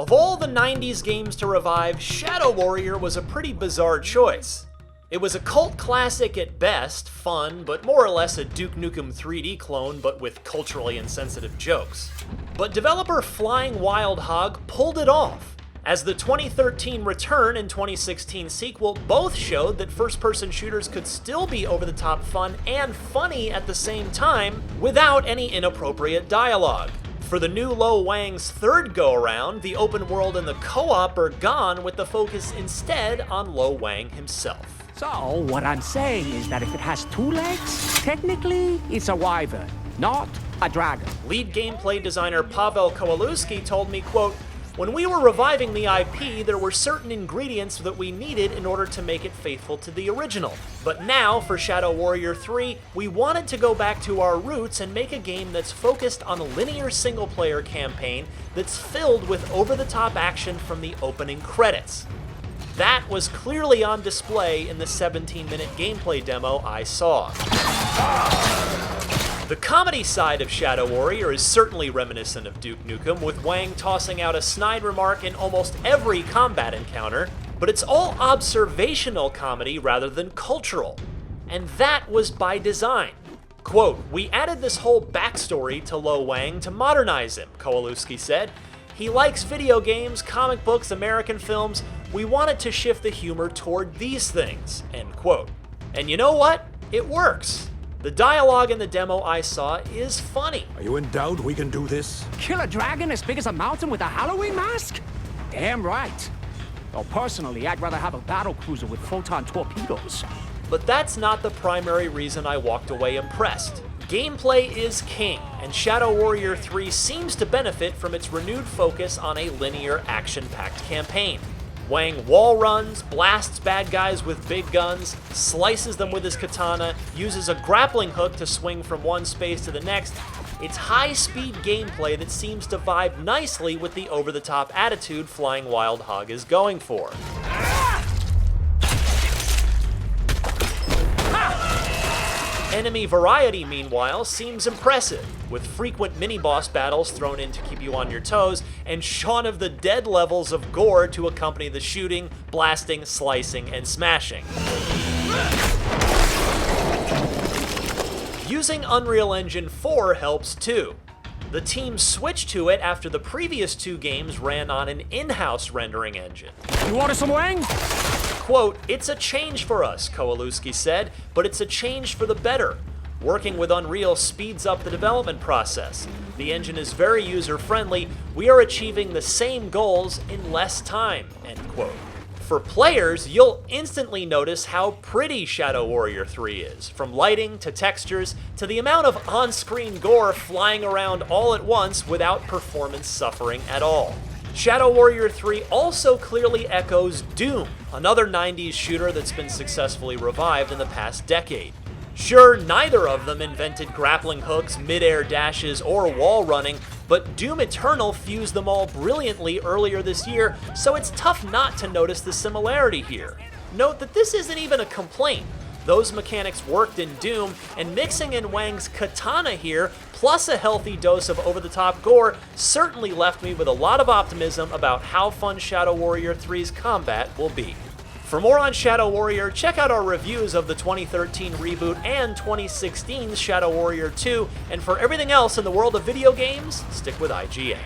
Of all the 90s games to revive, Shadow Warrior was a pretty bizarre choice. It was a cult classic at best, fun, but more or less a Duke Nukem 3D clone but with culturally insensitive jokes. But developer Flying Wild Hog pulled it off, as the 2013 Return and 2016 sequel both showed that first-person shooters could still be over-the-top fun and funny at the same time without any inappropriate dialogue. For the new Lo Wang's third go-around, the open world and the co-op are gone with the focus instead on Lo Wang himself. So, what I'm saying is that if it has two legs, technically it's a wyvern, not a dragon. Lead gameplay designer Pavel Kowalewski told me, quote, "When we were reviving the IP, there were certain ingredients that we needed in order to make it faithful to the original. But now, for Shadow Warrior 3, we wanted to go back to our roots and make a game that's focused on a linear single-player campaign that's filled with over-the-top action from the opening credits." That was clearly on display in the 17-minute gameplay demo I saw. The comedy side of Shadow Warrior is certainly reminiscent of Duke Nukem, with Wang tossing out a snide remark in almost every combat encounter, but it's all observational comedy rather than cultural. And that was by design. Quote, "We added this whole backstory to Lo Wang to modernize him," Kowalewski said. "He likes video games, comic books, American films. We wanted to shift the humor toward these things," end quote. And you know what? It works. The dialogue in the demo I saw is funny. Are you in doubt we can do this? Kill a dragon as big as a mountain with a Halloween mask? Damn right. Though personally, I'd rather have a battle cruiser with photon torpedoes. But that's not the primary reason I walked away impressed. Gameplay is king, and Shadow Warrior 3 seems to benefit from its renewed focus on a linear, action-packed campaign. Wang wall runs, blasts bad guys with big guns, slices them with his katana, uses a grappling hook to swing from one space to the next. It's high-speed gameplay that seems to vibe nicely with the over-the-top attitude Flying Wild Hog is going for. Enemy variety, meanwhile, seems impressive, with frequent mini-boss battles thrown in to keep you on your toes, and Shaun of the Dead levels of gore to accompany the shooting, blasting, slicing, and smashing. Using Unreal Engine 4 helps too. The team switched to it after the previous two games ran on an in-house rendering engine. You order some Wang? Quote, "It's a change for us," Kowalewski said, "but it's a change for the better. Working with Unreal speeds up the development process. The engine is very user-friendly. We are achieving the same goals in less time," end quote. For players, you'll instantly notice how pretty Shadow Warrior 3 is, from lighting to textures to the amount of on-screen gore flying around all at once without performance suffering at all. Shadow Warrior 3 also clearly echoes Doom, another 90s shooter that's been successfully revived in the past decade. Sure, neither of them invented grappling hooks, mid-air dashes, or wall running, but Doom Eternal fused them all brilliantly earlier this year, so it's tough not to notice the similarity here. Note that this isn't even a complaint. Those mechanics worked in Doom, and mixing in Wang's katana here, plus a healthy dose of over-the-top gore, certainly left me with a lot of optimism about how fun Shadow Warrior 3's combat will be. For more on Shadow Warrior, check out our reviews of the 2013 reboot and 2016's Shadow Warrior 2, and for everything else in the world of video games, stick with IGA.